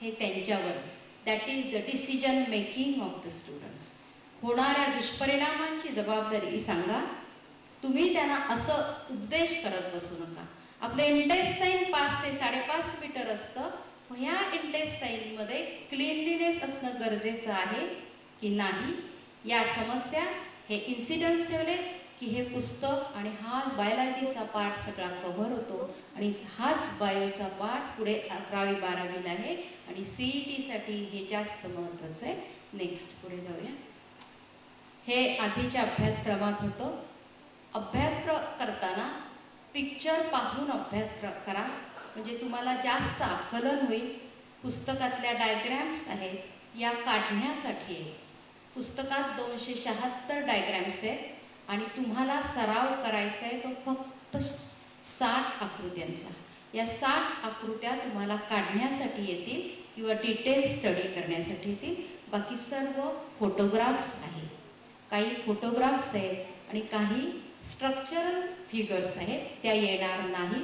हे त्यांच्यावर, that is the decision making of the students. होणाऱ्या दुष्परिणामांची जबाबदारी सांगा. तुम्ही त्यांना असं उपदेश करत बसू नका. आपलं इंटेस्टाईन 5 ते 5.5 मीटर असतं. ह्या इंटेस्टाईनमध्ये क्लीनलीनेस असणं गरजेचं आहे की नाही, या समस्या, हे इन्सिडन्स ठेवले की हे पुस्तक आणि हा बायोलॉजीचा पार्ट सगळा कव्हर होतो. आणि हाच बायोचा पार्ट पुढे 11वी 12वीला आहे आणि CETसाठी हे जास्त महत्त्वाचं आहे. नेक्स्ट पुढे जाऊया. हे आधीच्या अभ्यासक्रमात होतं. अभ्यासक्रम करताना पिक्चर पाहून अभ्यास करा, म्हणजे तुम्हाला जास्त आकलन होईल. पुस्तकातल्या डायग्रॅम्स आहेत या काढण्यासाठी आहे. पुस्तकात 276 डायग्रॅम्स आहेत आणि तुम्हाला सराव करायचा आहे तो फक्त 60 आकृत्यांचा. या 60 आकृत्या तुम्हाला काढण्यासाठी येतील किंवा डिटेल स्टडी करण्यासाठी येतील. बाकी सर्व फोटोग्राफ्स आहेत. काही फोटोग्राफ्स आहेत आणि काही स्ट्रक्चरल फिगर्स आहेत, त्या येणार नाही.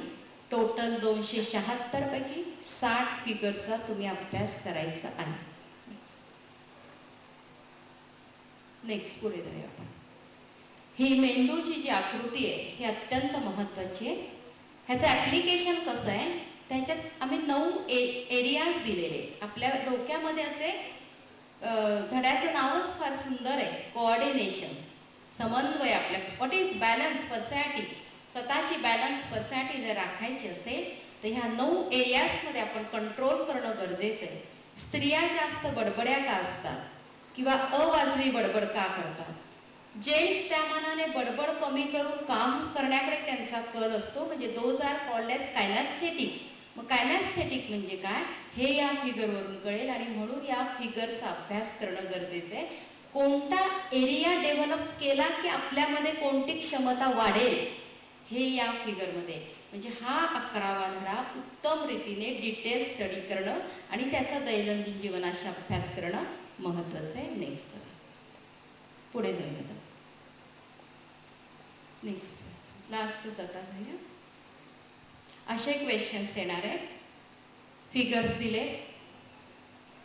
टोटल 276 पैकी 60 फिगरचा तुम्ही अभ्यास करायचा आहे. नेक्स्ट पुढे जाऊया आपण. ही मेंदूची जी आकृती आहे ही अत्यंत महत्त्वाची आहे. ह्याचं ॲप्लिकेशन कसं आहे, त्याच्यात आम्ही 9 एरियाज दिलेले. आपल्या डोक्यामध्ये असे धड्याचं नावच फार सुंदर आहे, कोऑर्डिनेशन, समन्वय. आपल्या व्हॉट इज बॅलन्स पर्सनॅलिटी, स्वतःची बॅलन्स पर्सनॅलिटी जर राखायची असेल तर ह्या 9 एरियाजमध्ये आपण कंट्रोल करणं गरजेचं आहे. स्त्रिया जास्त बडबड्या का असतात किंवा अवाजवी बडबड का करतात? जेंट्स त्या मानाने बडबड कमी करून काम करण्याकडे त्यांचा कल असतो, म्हणजे दोज आर कॉल्ड ॲज कायनॅस्थेटिक. मग कायनॅस्थेटिक म्हणजे काय हे या फिगरवरून कळेल आणि म्हणून या फिगरचा अभ्यास करणं गरजेचं आहे. कोणता एरिया डेव्हलप केला की आपल्यामध्ये कोणती क्षमता वाढेल हे या फिगरमध्ये, म्हणजे हा 11वा धडा उत्तम रीतीने डिटेल स्टडी करणं आणि त्याचा दैनंदिन जीवनाशी अभ्यास करणं महत्त्वाचं आहे. नेक्स्ट पुढे जाऊया. नेक्स्ट लास्ट जाता भैया. असे क्वेश्चन्स येणार आहे. फिगर्स दिले,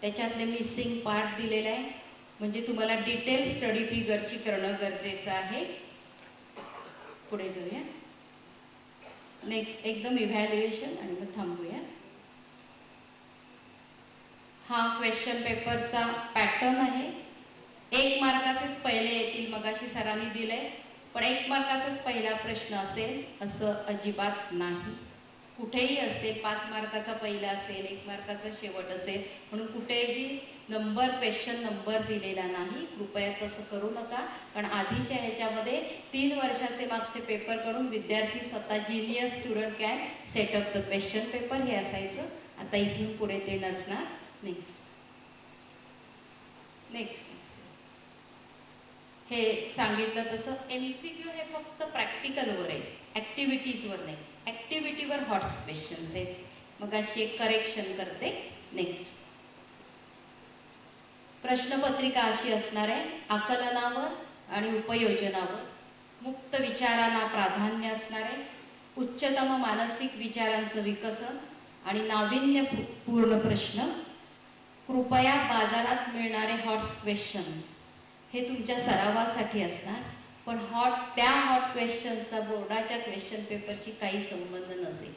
त्याच्यातले मिसिंग पार्ट दिलेले आहे, म्हणजे तुम्हाला डिटेल स्टडी फिगरची करणं गरजेचं आहे. पुढे जाऊया. नेक्स्ट एकदम इव्हॅल्युएशन आणि मग थांबूया. हा क्वेश्चन पेपरचा पॅटर्न आहे. 1 मार्काचेच पहिले येतील, मगाशी सरांनी दिलंय, पण 1 मार्काचाच पहिला प्रश्न असेल असं अजिबात नाही. कुठेही असेल 5 मार्काचा पहिला असेल, 1 मार्काचा शेवट असेल, म्हणून कुठेही नंबर क्वेश्चन नंबर दिलेला नाही. कृपया तसं करू नका, कारण आधीच्या ह्याच्यामध्ये 3 वर्षाचे मागचे पेपर कडून विद्यार्थी स्वतः genius student can setup the question paper हे असायचं. आता इथून पुढे ते नसणार. नेक्स्ट हे सांगितलं तसं MCQ हे फक्त प्रॅक्टिकलवर आहे, ॲक्टिव्हिटीजवर नाही. ॲक्टिव्हिटीवर हॉट्स क्वेश्चन्स आहेत. मग अशी एक करेक्शन करते. नेक्स्ट प्रश्नपत्रिका अशी असणार आहे. आकलनावर आणि उपयोजनावर मुक्त विचारांना प्राधान्य असणार आहे. उच्चतम मानसिक विचारांचं विकसन आणि नाविन्यपूर्ण प्रश्न. कृपया बाजारात मिळणारे हॉट्स क्वेश्चन्स हे तुमच्या सरावासाठी असणार, पण त्या हॉट क्वेश्चन्सचा बोर्डाच्या क्वेश्चन पेपरची काही संबंध नसेल,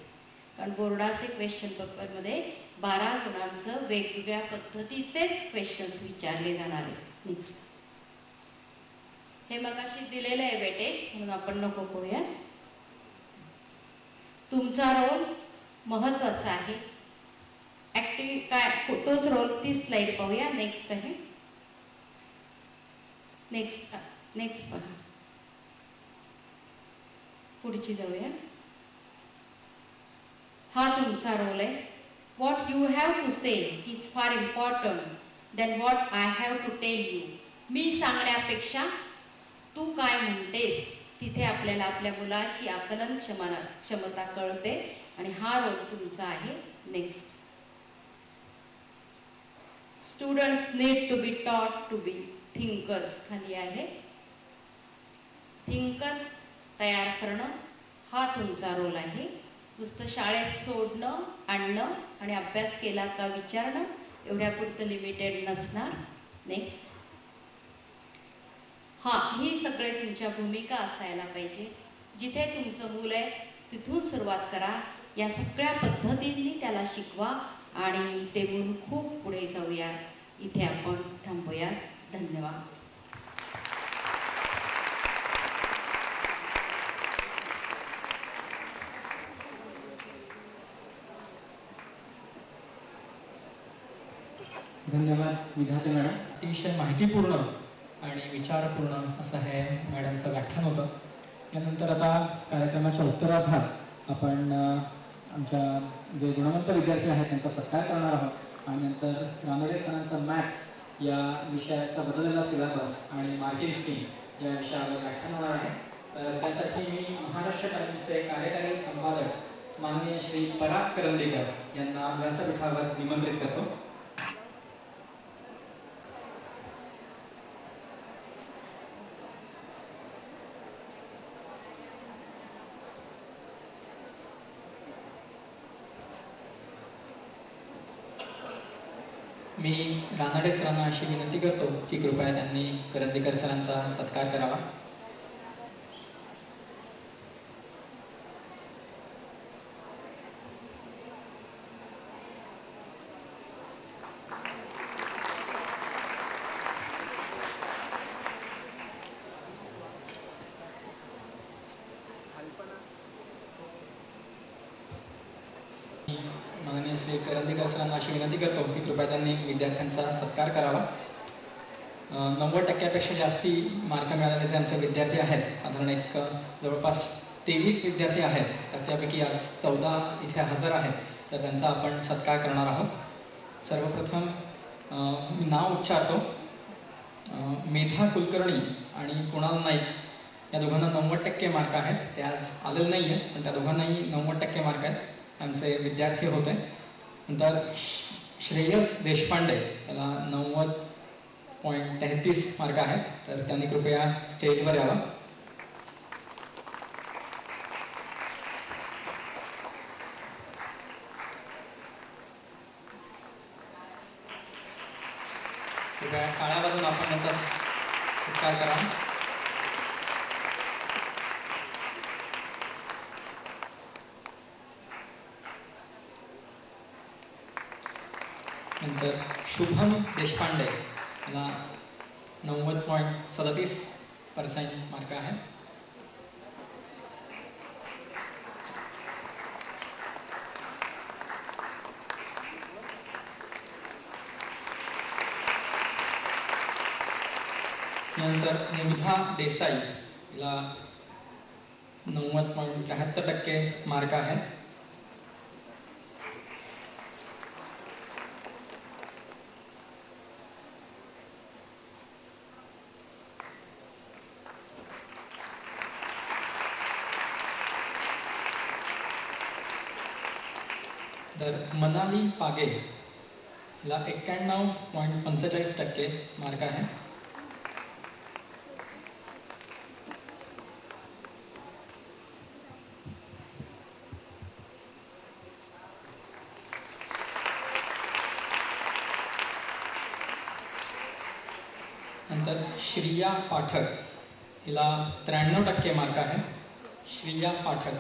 कारण बोर्डाचे क्वेश्चन पेपरमध्ये 12 गुणांचं वेगवेगळ्या पद्धतीचेच क्वेश्चन्स विचारले जाणार आहेत. नेक्स्ट हे मगाशी दिलेलं आहे वेटेज, म्हणून आपण नको करूया. तुमचा रोल महत्त्वाचा आहे. काय तोच रोल, ती स्लाइड पाहूया. नेक्स्ट आहे. नेक्स्ट पहा, पुढची जाऊया. हा तुमचा रोल आहे. What you have to say is far important than what I have to tell you. मी सांगण्यापेक्षा तू काय म्हणतेस तिथे आपल्याला आपल्या मुलाची आकलन क्षमता कळते आणि हा रोल तुमचा आहे. Next students need to be taught to B thinkers खाली आहे. थिंकर्स तयार करणं हा तुमचा रोल आहे. नुसतं शाळेत सोडणं आणणं आणि अभ्यास केला का विचारणं एवढ्यापुरतं लिमिटेड नसणार. नेक्स्ट. ही सगळे तुमच्या भूमिका असायला पाहिजे. जिथे तुमचं मूल आहे तिथून सुरुवात करा. या सगळ्या पद्धतींनी त्याला शिकवा आणि ते मूल खूप पुढे जाऊया. इथे आपण थांबूया. धन्यवाद. धन्यवाद विधाते मॅडम. अतिशय माहितीपूर्ण आणि विचारपूर्ण असं हे मॅडमचं व्याख्यान होतं. यानंतर आता कार्यक्रमाच्या उत्तरार्धात आपण आमच्या जे गुणवंत विद्यार्थी आहेत त्यांचा सत्कार करणार आहोत आणि नंतर रानडे सरांचा मॅथ्स या विषयाचा बदललेला सिलेबस आणि मार्किंग स्कीम या विषयावर व्याख्यान होणार आहे. तर त्यासाठी मी महाराष्ट्र टाइम्सचे कार्यकारी संपादक माननीय श्री पराग करंदीकर यांना व्यासपीठावर निमंत्रित करतो. मी रानडे सरांना अशी विनंती करतो की कृपया त्यांनी करंदीकर सरांचा सत्कार करावा. माननीय श्री करंदीकर सरांना अशी विनंती करतो की कृपया त्यांनी विद्यार्थ्यांचा सत्कार करावा. 90% जास्ती मार्क मिळालेले जे आमचे विद्यार्थी आहेत, साधारण एक जवळपास 23 विद्यार्थी आहेत, तर त्यापैकी आज 14 इथे हजर आहेत. तर त्यांचा आपण सत्कार करणार आहोत. सर्वप्रथम मी नाव उच्चारतो. मेधा कुलकर्णी आणि कुणाल नाईक या दोघांना 90% मार्क आहेत. ते आज आलेले नाही आहेत, पण त्या दोघांनाही 90% मार्क आहेत. आमचे विद्यार्थी होते. नंतर श्रेयस देशपांडे याला 90.33 मार्क आहेत. तर त्यांनी कृपया स्टेजवर यावं. कृपया काळ्या बाजून आपण त्यांचा सत्कार करा. नंतर शुभम देशपांडे याला 90.37% मार्क आहे. नंतर निविधा देसाई याला 90.73% मार्क आहे. तर मनाली पागे ला 91.45% मार्क आहे. नंतर श्रिया पाठक हिला 93% मार्क आहे. श्रिया पाठक.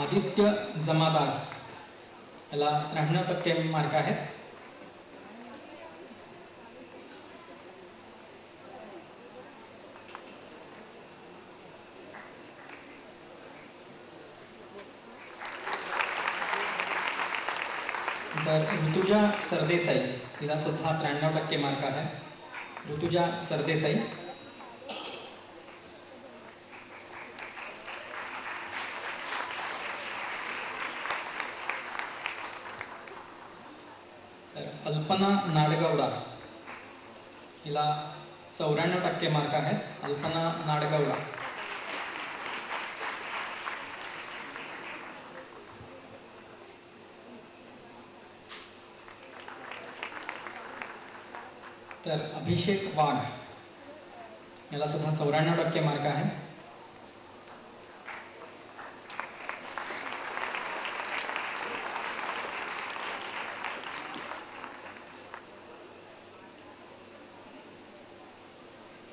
आदित्य जमादार याला 93% मार्क आहेत. तर ऋतुजा सरदेसाई हिला सुद्धा 93% मार्क आहे. ऋतुजा सरदेसाई. अल्पना नाडगौडा हिला 94% मार्क आहेत. अल्पना नाडगौडा. तर अभिषेक वाघ याला सुद्धा 94% मार्क आहे.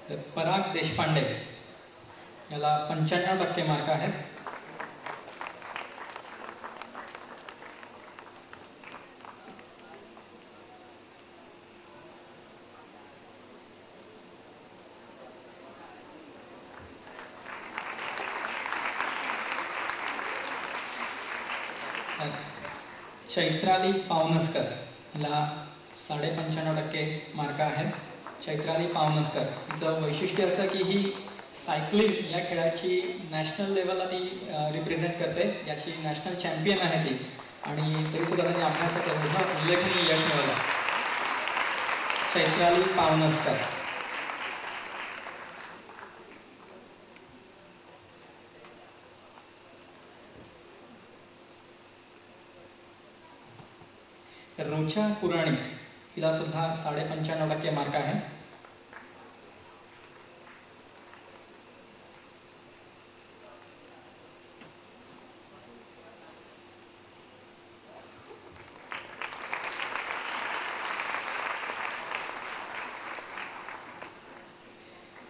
तर पराग देशपांडे याला 95% मार्क आहेत. चैत्राली पावनसकर हिला 95.5% मार्क आहेत. चैत्राली पावनसकर हिचं वैशिष्ट्य असं की ही सायकलिंग या खेळाची नॅशनल लेवलला ती रिप्रेझेंट करते. याची नॅशनल चॅम्पियन आहे ती आणि तरीसुद्धा त्यांनी अभ्यासात एवढं उल्लेखनीय यश मिळवलं. चैत्राली पावनसकर. रोचा पुराणिक हिला सुद्धा 95.5% मार्क आहे.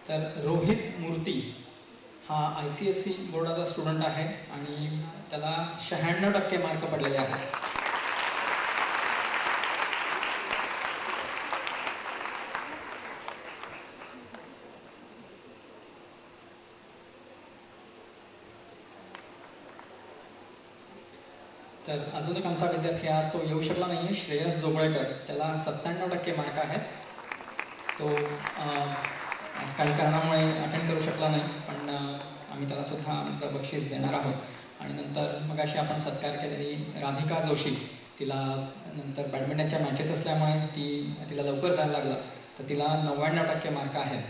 तर रोहित मूर्ती हा ICSE बोर्डाचा स्टुडंट आहे आणि त्याला 96% मार्क पडलेले आहेत. तर अजून एक आमचा विद्यार्थी आज तो येऊ शकला नाही आहे, श्रेयस जोगळेकर. त्याला 97% मार्क आहेत. तो आज काही कारणामुळे अटेंड करू शकला नाही, पण आम्ही त्याला सुद्धा आमचं बक्षीस देणार आहोत. आणि नंतर मग अशी आपण सत्कार केलेली राधिका जोशी, तिला नंतर बॅडमिंटनच्या मॅचेस असल्यामुळे तिला लवकर जायला लागलं, तर तिला 99% मार्क आहेत.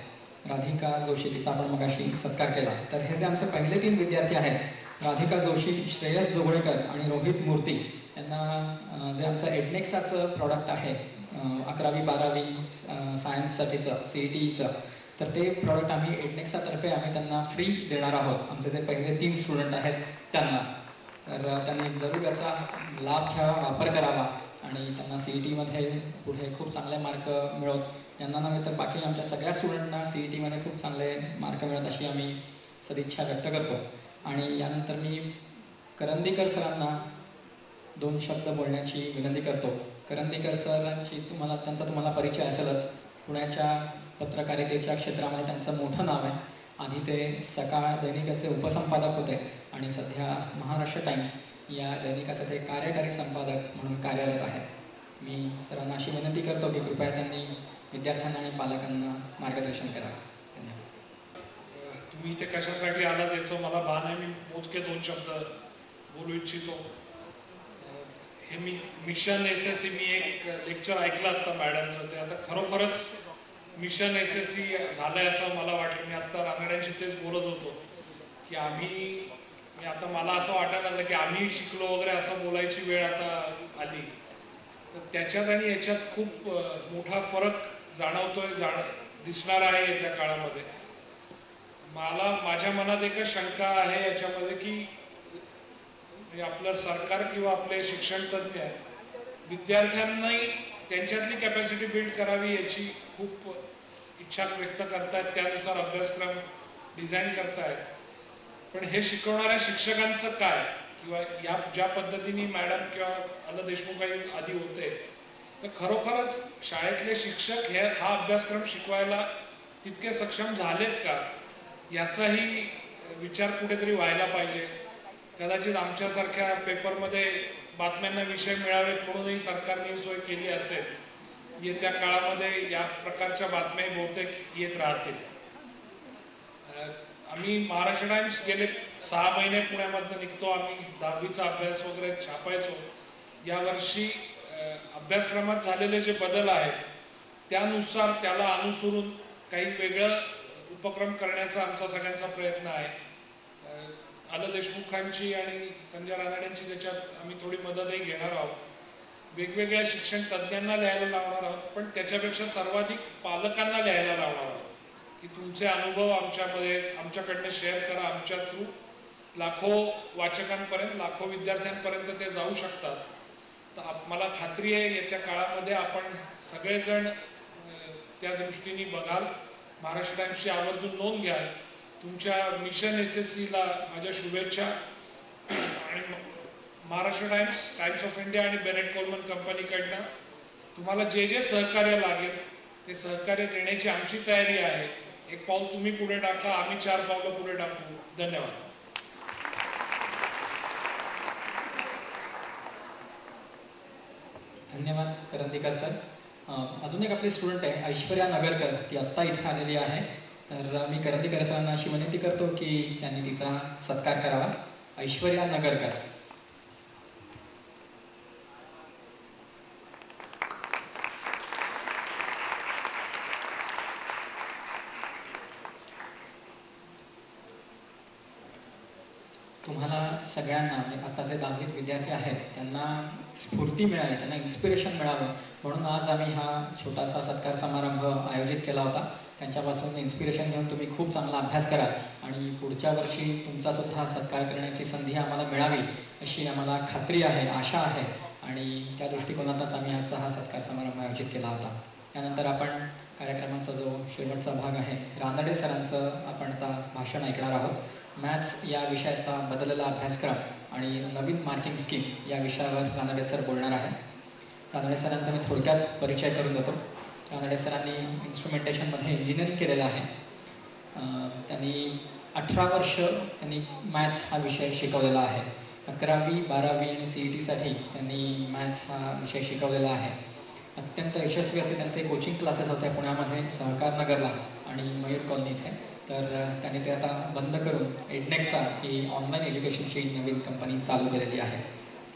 राधिका जोशी, तिचा आपण मग अशी सत्कार केला. तर हे जे आमचे पहिले 3 विद्यार्थी आहेत, राधिका जोशी, श्रेयस जोगळेकर आणि रोहित मूर्ती, यांना जे आमचं एडनेक्साचं प्रॉडक्ट आहे 11वी-12वी सायन्ससाठीचं CETचं, तर ते प्रॉडक्ट आम्ही एडनेक्सातर्फे त्यांना फ्री देणार आहोत. आमचे जे पहिले 3 स्टुडंट आहेत त्यांना. तर त्यांनी जरूर याचा लाभ घ्यावा, वापर करावा आणि त्यांना CETमध्ये पुढे खूप चांगले मार्क मिळवत, यांना नव्हे तर बाकी आमच्या सगळ्या स्टुडंटना CETमध्ये खूप चांगले मार्क मिळत अशी आम्ही सदिच्छा व्यक्त करतो. आणि यानंतर मी करंदीकर सरांना 2 शब्द बोलण्याची विनंती करतो. करंदीकर सरांची त्यांचा तुम्हाला परिचय असेलच. पुण्याच्या पत्रकारितेच्या क्षेत्रामध्ये त्यांचं मोठं नाव आहे. आधी ते सकाळ दैनिकाचे उपसंपादक होते आणि सध्या महाराष्ट्र टाइम्स या दैनिकाचे ते कार्यकारी संपादक म्हणून कार्यरत आहेत. मी सरांना अशी विनंती करतो की कृपया त्यांनी विद्यार्थ्यांना आणि पालकांना मार्गदर्शन करावं. तुम्ही इथे कशासाठी आलात याचं मला भान आहे. मी मोजके 2 शब्द बोलू इच्छितो. हे मिशन SSC, मी एक लेक्चर ऐकलं आता मॅडमचं, ते आता खरोखरच मिशन SSC झालंय असं मला वाटलं. मी आता रानड्यांशी तेच बोलत होतो की आता मला असं वाटायला लागलं की आम्ही शिकलो वगैरे असं बोलायची वेळ आता आली. तर त्याच्यात आणि याच्यात खूप मोठा फरक दिसणार आहे येत्या काळामध्ये. माझ्या मनात एकच शंका आहे याच्यामध्ये की आपलं सरकार किंवा आपले शिक्षण तज्ज्ञ विद्यार्थ्यांनाही त्यांच्यातली कॅपॅसिटी बिल्ड करावी याची खूप इच्छा व्यक्त करतायत, त्यानुसार अभ्यासक्रम डिझाईन करतायत. पण हे शिकवणाऱ्या शिक्षकांचं काय, किंवा ज्या पद्धतीने मॅडम किंवा अल देशमुख आधी होते, तर खरोखरच शाळेतले शिक्षक हा अभ्यासक्रम शिकवायला तितके सक्षम झालेत का, याचाही विचार कुठेतरी व्हायला पाहिजे. कदाचित आमच्यासारख्या पेपरमध्ये बातम्यांना विषय मिळावेत म्हणूनही सरकारने सोय केली असेल. येत्या काळामध्ये या प्रकारच्या बातम्याही बहुतेक येत राहतील. आम्ही महाराष्ट्र टाइम्स गेले 6 महिने पुण्यामधनं निघतो. आम्ही 10वीचा अभ्यास वगैरे छापायचो. यावर्षी अभ्यासक्रमात झालेले जे बदल आहेत त्यानुसार त्याला अनुसरून काही वेगळं उपक्रम करण्याचा आमचा सगळ्यांचा प्रयत्न आहे. अल देशमुखांची आणि संजय रानडेंची त्याच्यात आम्ही थोडी मदतही घेणार आहोत. वेगवेगळ्या शिक्षण तज्ज्ञांना लिहायला लावणार आहोत, पण त्याच्यापेक्षा सर्वाधिक पालकांना लिहायला लावणार आहोत की तुमचे अनुभव आमच्याकडनं शेअर करा. आमच्या थ्रू लाखो वाचकांपर्यंत, लाखो विद्यार्थ्यांपर्यंत ते जाऊ शकतात. तर मला खात्री आहे येत्या काळामध्ये आपण सगळेजण त्या दृष्टीने बघाल. महाराष्ट्र टाइम्सची आवर्जून नोंद घ्याल. तुमच्या मिशन SSCला माझ्या शुभेच्छा. आणि महाराष्ट्र टाइम्स ऑफ इंडिया आणि बेनेट कोलमन कंपनीकडनं तुम्हाला जे जे सहकार्य लागेल ते सहकार्य देण्याची आमची तयारी आहे. एक पाऊल तुम्ही पुढे टाका, आम्ही 4 पावलं पुढे टाकू. धन्यवाद. धन्यवाद करंदीकर सर. अजून एक आपली स्टुडंट आहे ऐश्वर्या नगरकर, ती आत्ता इथे आलेली आहे. तर मी करंदीकर सरांना अशी विनंती करतो की त्यांनी तिचा सत्कार करावा. ऐश्वर्या नगरकर. तुम्हाला सगळ्यांना म्हणजे आत्ताचे 10वीत विद्यार्थी आहेत त्यांना स्फूर्ती मिळावी, त्यांना इन्स्पिरेशन मिळावं म्हणून आज आम्ही हा छोटासा सत्कार समारंभ आयोजित केला होता. त्यांच्यापासून इन्स्पिरेशन घेऊन तुम्ही खूप चांगला अभ्यास करा आणि पुढच्या वर्षी तुमचासुद्धा सत्कार करण्याची संधी आम्हाला मिळावी अशी आम्हाला खात्री आहे, आशा आहे. आणि त्या दृष्टिकोनातच आम्ही आजचा हा सत्कार समारंभ आयोजित केला होता. त्यानंतर आपण कार्यक्रमाचा जो शेवटचा भाग आहे, रानडे सरांचं आपण आता भाषण ऐकणार आहोत. मॅथ्स या विषयाचा बदललेला अभ्यासक्रम आणि नवीन मार्किंग स्कीम या विषयावर रानडे सर बोलणार आहे. रानडे सरांचा मी थोडक्यात परिचय करून देतो. रानडे सरांनी इन्स्ट्रुमेंटेशनमध्ये इंजिनिअरिंग केलेलं आहे. त्यांनी 18 वर्ष त्यांनी मॅथ्स हा विषय शिकवलेला आहे. 11वी 12वी आणि CETसाठी त्यांनी मॅथ्स हा विषय शिकवलेला आहे. अत्यंत यशस्वी असे त्यांचे कोचिंग क्लासेस होते पुण्यामध्ये, सहकार नगरला आणि मयूर कॉलनी इथे. तर त्यांनी ते आता बंद करून एडनेक्सा ही ऑनलाईन एज्युकेशनची नवीन कंपनी चालू केलेली आहे.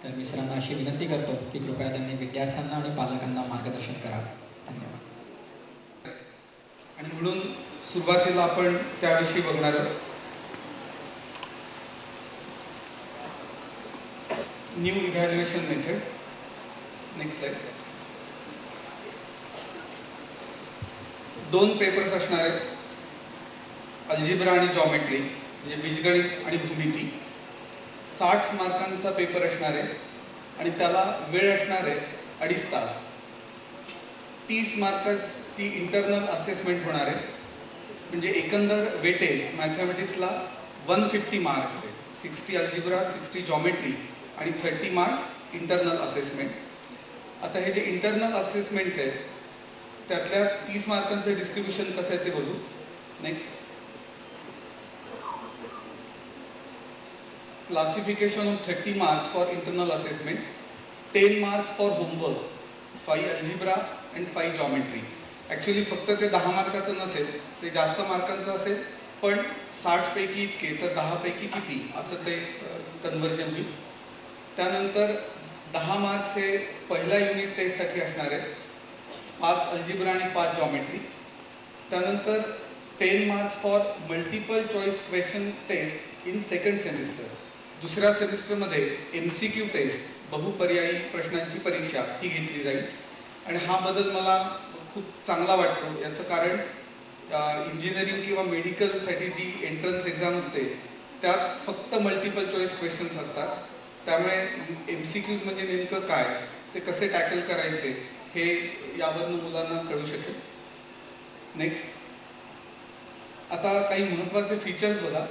तर मी सरांना अशी विनंती करतो की कृपया त्यांनी विद्यार्थ्यांना आणि पालकांना मार्गदर्शन करावं. धन्यवाद. आणि म्हणून सुरुवातीला आपण त्याविषयी बघणार आहोत. New evaluation method. Next slide. 2 papers असणार आहेत, अल्जिब्रा आणि जॉमेट्री म्हणजे बीजगणित आणि भूमिती. 60 मार्कांचा पेपर असणार आहे आणि त्याला वेळ असणार आहे 2.5 तास. 30 मार्कांची इंटरनल असेसमेंट होणार आहे. म्हणजे एकंदर वेटेज मॅथमॅटिक्सला 150 मार्क्स आहे. 60 अल्जिब्रा, 60 जॉमेट्री आणि 30 मार्क्स इंटरनल असेसमेंट. आता हे जे इंटरनल असेसमेंट आहे त्यातल्या 30 मार्कांचं डिस्ट्रीब्युशन कसं आहे ते बघू. Next. Classification of 30 marks for internal assessment, 10 marks for homework, 5 algebra and 5 geometry. Actually फक्त ते 10 मार्काचं नसेल, ते जास्त मार्कांचं असेल, पण 60 पैकी इतके तर 10 पैकी किती असं ते कन्वर्जन होईल. त्यानंतर 10 मार्क्स हे पहिल्या युनिट टेस्टसाठी असणार आहेत, 5 अल्जिब्रा आणि 5 जॉमेट्री. त्यानंतर 10 marks for multiple choice question test in second semester. दुसऱ्या सेमिस्टरमध्ये MCQ टेस्ट, बहुपर्यायी प्रश्नांची परीक्षा ही घेतली जाईल. आणि हा बदल मला खूप चांगला वाटतो. याचं कारण इंजिनिअरिंग किंवा मेडिकलसाठी जी एंट्रन्स एक्झाम असते त्यात फक्त मल्टिपल चॉईस क्वेश्चन्स असतात. त्यामुळे MCQज म्हणजे नेमकं काय, ते कसे टॅकल करायचे हे यावरून मुलांना कळू शकेल. नेक्स्ट. आता काही महत्त्वाचे फीचर्स बघा.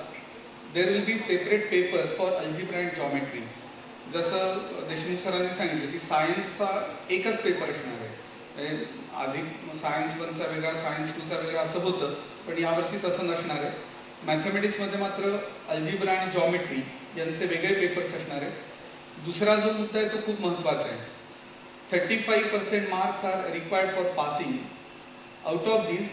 There will be separate papers for algebra and geometry. जसं देशमुख सरांनी सांगितलं की सायन्सचा एकच पेपर असणार आहे. आधी सायन्स 1चा वेगळा, सायन्स 2चा वेगळा असं होतं, पण यावर्षी तसं नसणार आहे. मॅथमॅटिक्समध्ये मात्र अल्जिब्रा आणि जॉमेट्री यांचे वेगळे पेपर्स असणार आहेत. दुसरा जो मुद्दा आहे तो खूप महत्त्वाचा आहे. 35% marks are required for passing. Out of this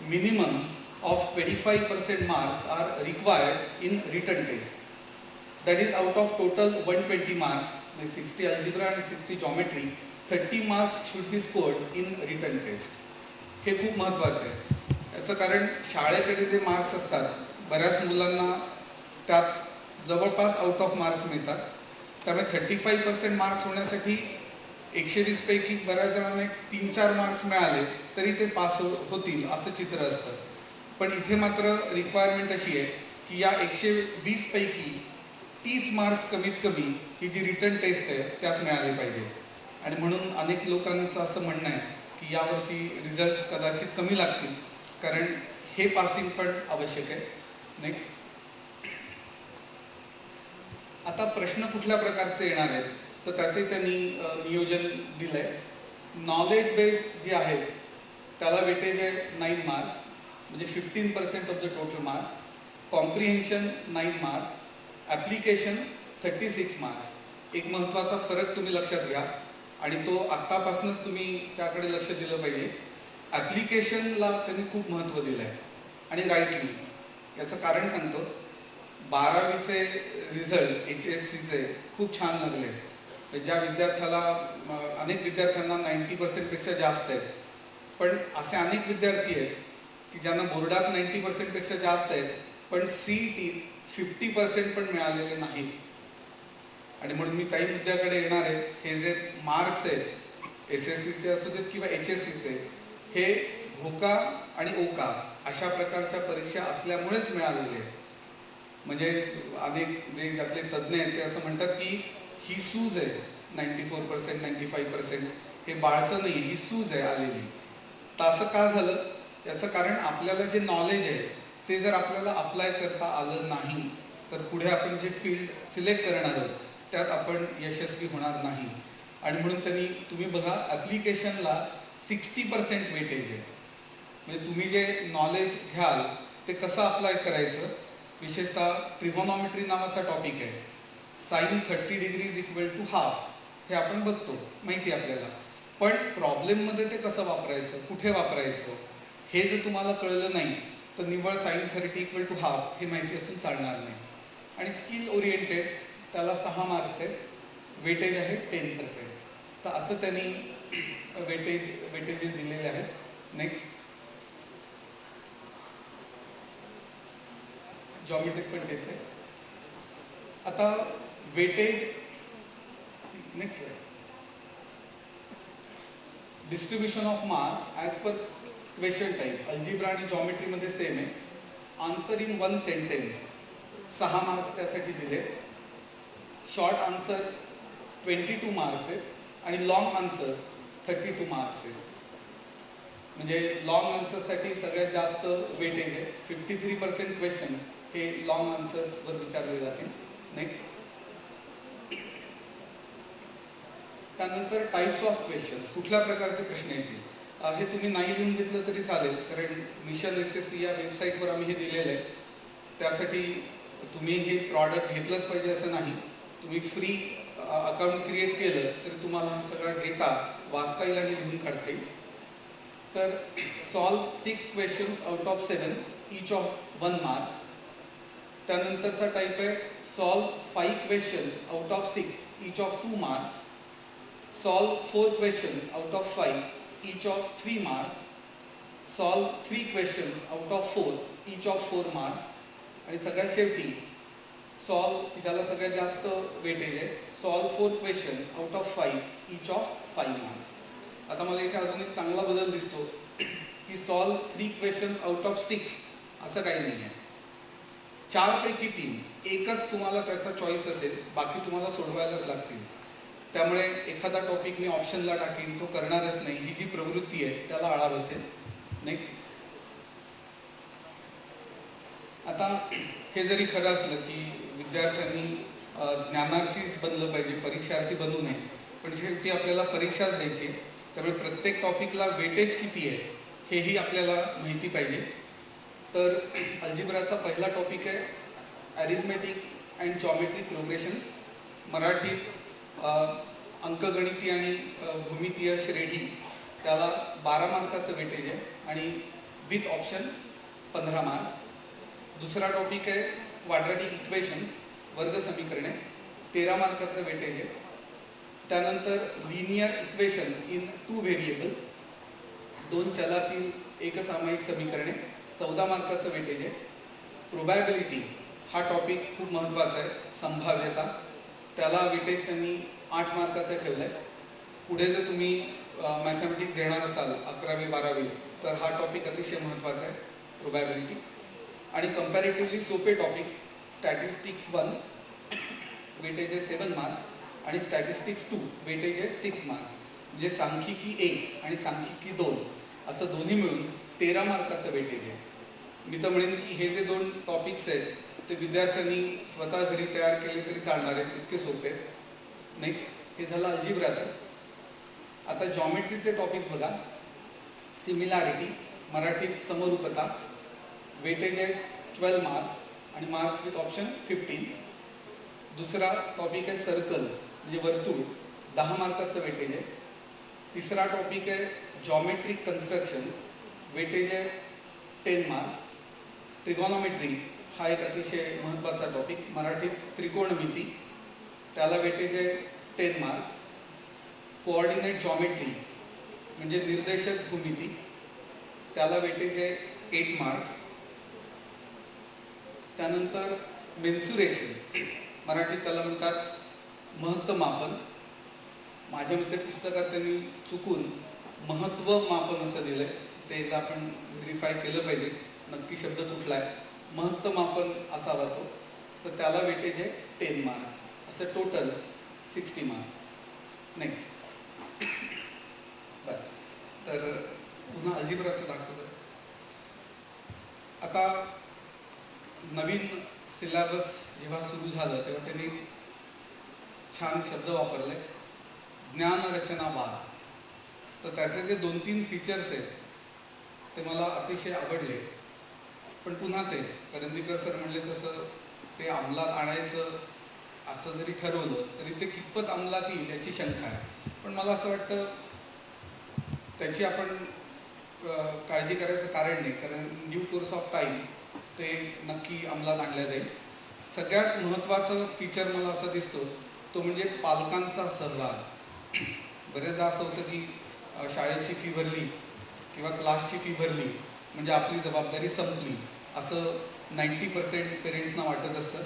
minimum of 25% marks are required in written test. That is, out of total 120 marks, 60 algebra and 60 geometry, 30 marks should be scored in written test. हे खूप महत्त्वाचं आहे. याचं कारण शाळेकडे जे marks असतात बऱ्याच मुलांना त्यात जवळपास आउट ऑफ मार्क्स मिळतात. त्यामुळे 35% मार्क्स होण्यासाठी 120 पैकी बऱ्याच जणांना 3-4 मार्क्स मिळाले तरी ते पास होतील असं चित्र असतं. पण इथे मात्र रिक्वायरमेंट अशी आहे की या 120 पैकी 30 मार्क्स कमीत कमी ही जी रिटर्न टेस्ट आहे त्यात मिळाले पाहिजे. आणि म्हणून अनेक लोकांचं असं म्हणणं आहे की यावर्षी रिझल्ट्स कदाचित कमी लागतील, कारण हे पासिंग पण आवश्यक आहे. नेक्स्ट. आता प्रश्न कुठल्या प्रकारचे येणार आहेत तर त्याचे त्यांनी नियोजन दिलं आहे. नॉलेज बेस्ड जे आहे त्याला वेटेज आहे 9 मार्क्स, म्हणजे 15% of the total marks. Comprehension 9 marks, application 36 marks. एक महत्त्वाचा फरक तुम्ही लक्षात घ्या आणि तो आत्तापासूनच तुम्ही त्याकडे लक्ष दिलं पाहिजे. ॲप्लिकेशनला त्यांनी खूप महत्त्व दिलं आहे आणि राईटली. याचं कारण सांगतो. 12वीचे रिझल्ट्स HSCचे खूप छान लागले. ज्या विद्यार्थ्याला अनेक विद्यार्थ्यांना 90%पेक्षा जास्त आहेत, पण असे अनेक विद्यार्थी आहेत की ज्यांना बोर्डात 90%पेक्षा जास्त आहेत पण CET 50% पण मिळालेले नाहीत. आणि म्हणून मी काही मुद्द्याकडे येणार आहे. हे जे मार्क्स आहेत SSCचे असू देत किंवा HSCचे, हे घोका आणि ओका अशा प्रकारच्या परीक्षा असल्यामुळेच मिळालेले आहेत. म्हणजे अनेक जे यातले तज्ज्ञ आहेत ते असं म्हणतात की ही सूज आहे 94%, 95%, हे बाळसं नाही, ही सूज आहे आलेली. तर असं का झालं? याचं कारण आपल्याला जे नॉलेज आहे ते जर आपल्याला अप्लाय करता आलं नाही तर पुढे आपण जे फील्ड सिलेक्ट करणार आहोत त्यात आपण यशस्वी होणार नाही. आणि म्हणून तुम्ही बघा ॲप्लिकेशनला 60% वेटेज आहे. म्हणजे तुम्ही जे नॉलेज घ्याल ते कसं अप्लाय करायचं, विशेषतः ट्रिगोनॉमेट्री नावाचा टॉपिक आहे. Sine 30 degrees equal to half हे आपण बघतो, माहिती आहे आपल्याला. पण प्रॉब्लेममध्ये ते कसं वापरायचं, कुठे वापरायचं हे जर तुम्हाला कळलं नाही तर निव्वळ साइन 30 इक्वल टू हाफ हे माहिती असून चालणार नाही. आणि स्किल ओरिएंटेड त्याला 6 मार्क्स आहेत, वेटेज आहे 10%. तर असं त्यांनी वेटेजेस दिलेले आहेत. नेक्स्ट. जॉमेट्रिक पण तेच आहे. आता वेटेज, नेक्स्ट आहे distribution of marks as per question type. Algebra आणि जॉमेट्रीमध्ये सेम आहे. आन्सर इन 1 सेंटेन्स 6 मार्क्स त्यासाठी दिले. शॉर्ट आन्सर 22 मार्क्स आहेत आणि लॉंग आन्सर्स 32 मार्क्स आहेत. म्हणजे लॉंग आन्सर्ससाठी सगळ्यात जास्त वेटेज आहे. 53% क्वेश्चन्स हे लॉंग आन्सर्सवर विचारले जातील. नेक्स्ट. त्यानंतर टाईप्स ऑफ क्वेश्चन्स, कुठल्या प्रकारचे प्रश्न येतील हे तुम्ही नाही लिहून घेतलं तरी चालेल, कारण मिशन SSC या वेबसाईटवर आम्ही हे दिलेलं आहे. त्यासाठी तुम्ही हे प्रॉडक्ट घेतलंच पाहिजे असं नाही. तुम्ही फ्री अकाउंट क्रिएट केलं तरी तुम्हाला हा सगळा डेटा वाचता येईल आणि लिहून काढता येईल. तर solve 6 questions out of 7 each of 1 mark. त्यानंतरचा टाईप आहे solve 5 questions out of 6 each of 2 marks. Solve 4 questions out of 5 each of 3 marks. Solve 3 questions out of 4 each of 4 marks. आणि सगळ्यात शेवटी सॉल्व, ज्याला सगळ्यात जास्त वेटेज आहे, solve 4 questions out of 5 each of 5 marks. आता मला इथे अजून एक चांगला बदल दिसतो की सॉल्व 3 क्वेश्चन्स आउट ऑफ 6 असं काही नाही आहे. 4 पैकी 3 एकच तुम्हाला त्याचा चॉईस असेल, बाकी तुम्हाला सोडवायलाच लागतील. त्यामुळे एखादा टॉपिक मी ऑप्शनला टाकीन, तो करणारच नाही, ही जी प्रवृत्ती आहे त्याला आळा बसेल. नेक्स्ट. आता हे जरी खरं असलं की विद्यार्थ्यांनी ज्ञानार्थीच बनलं पाहिजे, परीक्षार्थी बनू नये, पण शेवटी आपल्याला परीक्षाच द्यायची. त्यामुळे प्रत्येक टॉपिकला वेटेज किती आहे हेही आपल्याला माहिती पाहिजे. तर अल्जिब्राचा पहिला टॉपिक आहे ॲरिथमेटिक अँड जॉमेट्री प्रोग्रेशन्स. मराठीत अंकगणिती आणि भूमितीय श्रेणी, त्याला 12 मार्काचं वेटेज आहे आणि विथ ऑप्शन 15 मार्क्स. दुसरा टॉपिक आहे क्वाड्रॅटिक इक्वेशन्स, वर्ग समीकरणे, 13 मार्काचं वेटेज आहे. त्यानंतर लिनियर इक्वेशन्स इन 2 व्हेरिएबल्स, 2 चलातील एकसामायिक समीकरणे, 14 मार्काचं वेटेज आहे. प्रोबॅबिलिटी हा टॉपिक खूप महत्त्वाचा आहे, संभाव्यता, त्याला वेटेज त्यांनी 8 मार्काचं ठेवलं आहे. पुढे जर तुम्ही मॅथमॅटिक्स घेणार असाल 11वी 12वी तर हा टॉपिक अतिशय महत्त्वाचा आहे, प्रोबॅबिलिटी. आणि कम्पॅरेटिव्हली सोपे टॉपिक्स स्टॅटिस्टिक्स 1 वेटेज आहे 7 मार्क्स आणि स्टॅटिस्टिक्स 2 वेटेज आहे 6 मार्क्स. म्हणजे सांख्यिकी 1 आणि सांख्यिकी 2 असं दोन्ही मिळून 13 मार्काचं वेटेज आहे. मी तर म्हणेन की हे जे 2 टॉपिक्स आहेत ते विद्यार्थ्यांनी स्वतः घरी तयार केले तरी चालणार आहेत, इतके सोपे आहेत. नेक्स्ट हे झालं अल्जिब्राचं. आता जॉमेट्रीचे टॉपिक्स बघा. सिमिलॅरिटी, मराठीत समरूपता, वेटेज आहे 12 मार्क्स आणि मार्क्स विथ ऑप्शन 15. दुसरा टॉपिक आहे सर्कल म्हणजे वर्तुळ, 10 मार्काचं वेटेज आहे. तिसरा टॉपिक आहे जॉमेट्रिक कन्स्ट्रक्शन्स, वेटेज आहे 10 मार्क्स. ट्रिगॉनॉमेट्री हा एक अतिशय महत्त्वाचा टॉपिक, मराठीत त्रिकोणमिती, त्याला वेटेज आहे 10 मार्क्स. कोऑर्डिनेट जॉमेट्री म्हणजे निर्देशक भूमिती, त्याला वेटेज आहे 8 मार्क्स. त्यानंतर मेन्सुरेशन, मराठीत त्याला म्हणतात महत्त्वमापन. माझ्या मते पुस्तकात त्यांनी चुकून महत्त्व मापन असं दिलं आहे, ते एकदा आपण व्हेरीफाय केलं पाहिजे नक्की शब्द कुठला आहे. महत्त्वमापन असावा तो, तर त्याला वेटेज आहे 10 मार्क्स. असं टोटल 60 मार्क्स. नेक्स्ट बरं, तर पुन्हा अल्जिब्राचं दाखवलं. आता नवीन सिलेबस जेव्हा सुरू झालं तेव्हा त्यांनी छान शब्द वापरले, ज्ञानरचनावाद. तर त्याचे जे 2-3 फीचर्स आहेत ते मला अतिशय आवडले. पण पुन्हा तेच करंदीकर सर म्हणले तसं ते अंमलात आणायचं असं जरी ठरवलं तरी ते कितपत अंमलात येईल याची शंका आहे. पण मला असं वाटतं त्याची आपण काळजी करायचं कारण नाही, कारण ड्यू कोर्स ऑफ टाईम ते नक्की अंमलात आणल्या जाईल. सगळ्यात महत्त्वाचं फीचर मला असं दिसतो तो म्हणजे पालकांचा सहभाग. बरेचदा असं होतं की शाळेची फी भरली किंवा क्लासची फी भरली म्हणजे आपली जबाबदारी संपली असं 90% पेरेंट्सना वाटत असतं.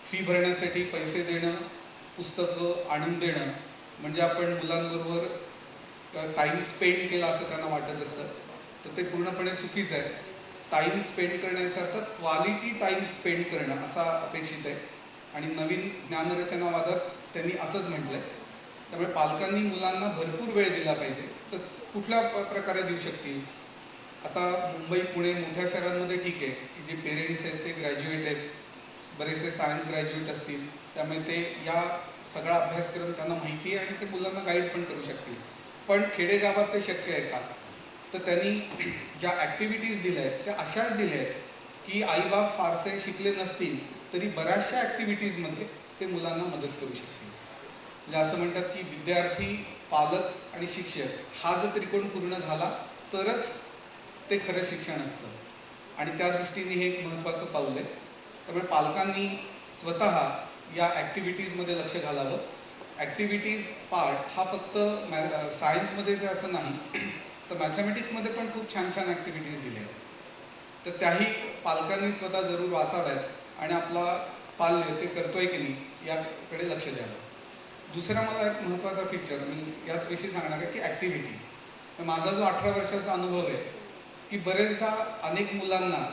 फी भरण्यासाठी पैसे देणं, पुस्तकं आणून देणं म्हणजे आपण मुलांबरोबर टाईम स्पेंड केला असं त्यांना वाटत असतं. तर ते पूर्णपणे चुकीचं आहे. टाईम स्पेंड करण्याचा अर्थ क्वालिटी टाईम स्पेंड करणं असा अपेक्षित आहे. आणि नवीन ज्ञानरचनावादात त्यांनी असंच म्हटलं आहे. त्यामुळे पालकांनी मुलांना भरपूर वेळ दिला पाहिजे. तर कुठल्या प्रकारे देऊ शकतील? आता मुंबई पुणे मोठ्या शहरांमध्ये ठीक आहे की जे पेरेंट्स आहेत ते ग्रॅज्युएट आहेत, बरेचसे सायन्स ग्रॅज्युएट असतील, त्यामुळे ते या सगळा अभ्यासक्रम त्यांना माहिती आहे आणि ते मुलांना गाईड पण करू शकतील. पण खेडेगावात ते शक्य आहे का? तर त्यांनी ज्या ॲक्टिव्हिटीज दिल्या आहेत त्या अशाच दिल्या आहेत की आईबाप फारसे शिकले नसतील तरी बऱ्याचशा ॲक्टिव्हिटीजमध्ये ते मुलांना मदत करू शकतील. म्हणजे असं म्हणतात की विद्यार्थी, पालक आणि शिक्षक हा जर त्रिकोण पूर्ण झाला तरच ते खरं शिक्षण असतं. आणि त्या दृष्टीने हे एक महत्त्वाचं पाऊल आहे. त्यामुळे पालकांनी स्वतः या ॲक्टिव्हिटीजमध्ये लक्ष घालावं. ॲक्टिव्हिटीज पार्ट हा फक्त सायन्समध्येच आहे असं नाही, तर मॅथमॅटिक्समध्ये पण खूप छान छान ॲक्टिव्हिटीज दिल्या आहेत. तर त्याही पालकांनी स्वतः जरूर वाचाव्यात आणि आपला पाल्य ते करतोय की नाही याकडे लक्ष द्यावं. दुसरा मला एक महत्त्वाचा फीचर मी याचविषयी सांगणार आहे की ॲक्टिव्हिटी. माझा जो 18 वर्षाचा अनुभव आहे की बरेचदा अनेक मुलांना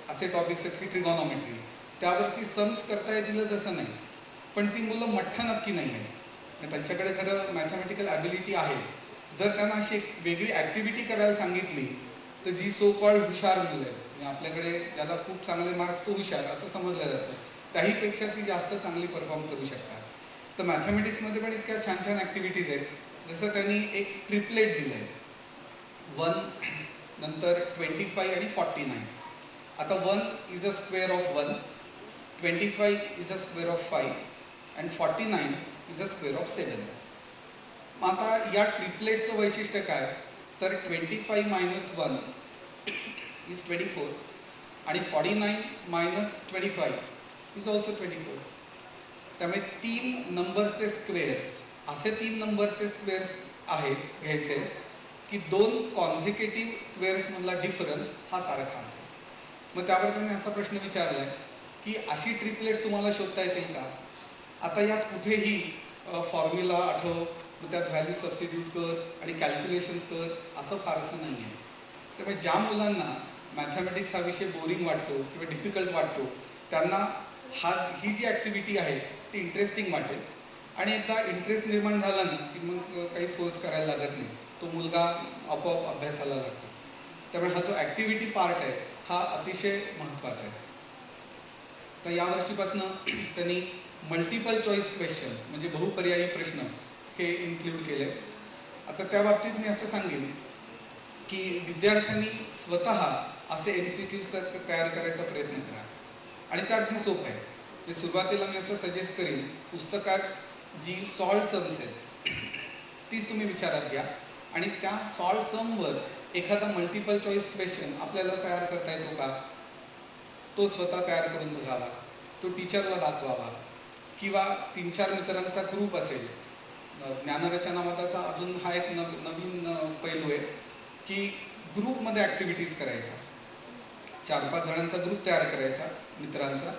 असे टॉपिक्स आहेत की ट्रिगॉनॉमेट्री त्यावरची सम्स करता येतील जसं नाही, पण ती मुलं मठ्ठ नक्की नाही आहे. त्यांच्याकडे खरं मॅथमॅटिकल ॲबिलिटी आहे. जर त्यांना अशी एक वेगळी ॲक्टिव्हिटी करायला सांगितली तर जी सो कॉल्ड हुशार मुलं आहेत, म्हणजे आपल्याकडे ज्याला खूप चांगले मार्क्स तो हुशार असं समजलं जातं, त्याहीपेक्षा ती जास्त चांगली परफॉर्म करू शकतात. तर मॅथमॅटिक्समध्ये पण इतक्या छान छान ॲक्टिव्हिटीज आहेत. जसं त्यांनी एक ट्रिपलेट दिलं आहे 1 नंतर 25 आणि 49. आता 1 is a square of 1, 25 is a square of 5 and 49 is a square of 7. मग आता या ट्रिपलेटचं वैशिष्ट्य काय? तर 25 मायनस 1 इज 24 आणि 49 मायनस 25 इज ऑल्सो 24. त्यामुळे 3 नंबर्सचे स्क्वेअर्स, असे 3 नंबर्सचे स्क्वेअर्स आहेत घ्यायचे की 2 कॉन्झिक्युटिव्ह स्क्वेअर्समधला डिफरन्स हा सारखा असेल. मग त्यावर त्यांनी असा प्रश्न विचारला आहे की अशी ट्रिपलेट्स तुम्हाला शोधता येतील का? आता यात कुठेही फॉर्म्युला आठव मग त्यात व्हॅल्यू सबस्टिट्यूट कर आणि कॅल्क्युलेशन्स कर असं फारसं नाही आहे. त्यामुळे ज्या मुलांना मॅथमॅटिक्स हा विषय बोरिंग वाटतो किंवा डिफिकल्ट वाटतो त्यांना ही जी ॲक्टिव्हिटी आहे ती इंटरेस्टिंग वाटेल. आणि एकदा इंटरेस्ट निर्माण झाला ना की मग काही फोर्स करायला लागत नाही, तो मुलगा आपोआप अभ्यासाला लागतो. त्यामुळे हा जो ॲक्टिव्हिटी पार्ट आहे हा अतिशय महत्त्वाचा आहे. तर यावर्षीपासून त्यांनी मल्टिपल चॉईस क्वेश्चन्स म्हणजे बहुपर्यायी प्रश्न हे इन्क्लूड केले. आता त्या बाबतीत मी असं सांगेन की विद्यार्थ्यांनी स्वतः असे MCQs तयार करायचा प्रयत्न करा आणि ते अगदी सोपं आहे. म्हणजे सुरुवातीला मी असं सजेस्ट करीन, पुस्तकात जी सॉल्ड सम्स आहेत तीच तुम्ही विचारात घ्या आणि त्या सॉल्ड समवर एखादा मल्टिपल चॉईस क्वेश्चन आपल्याला तयार करता येतो का तो स्वतः तयार करून बघावा, तो टीचरला दाखवावा किंवा 3-4 मित्रांचा ग्रुप असेल. ज्ञानरचनावादाचा अजून हा एक नवीन पैलू आहे की ग्रुपमध्ये ॲक्टिव्हिटीज करायच्या. 4-5 जणांचा ग्रुप तयार करायचा मित्रांचा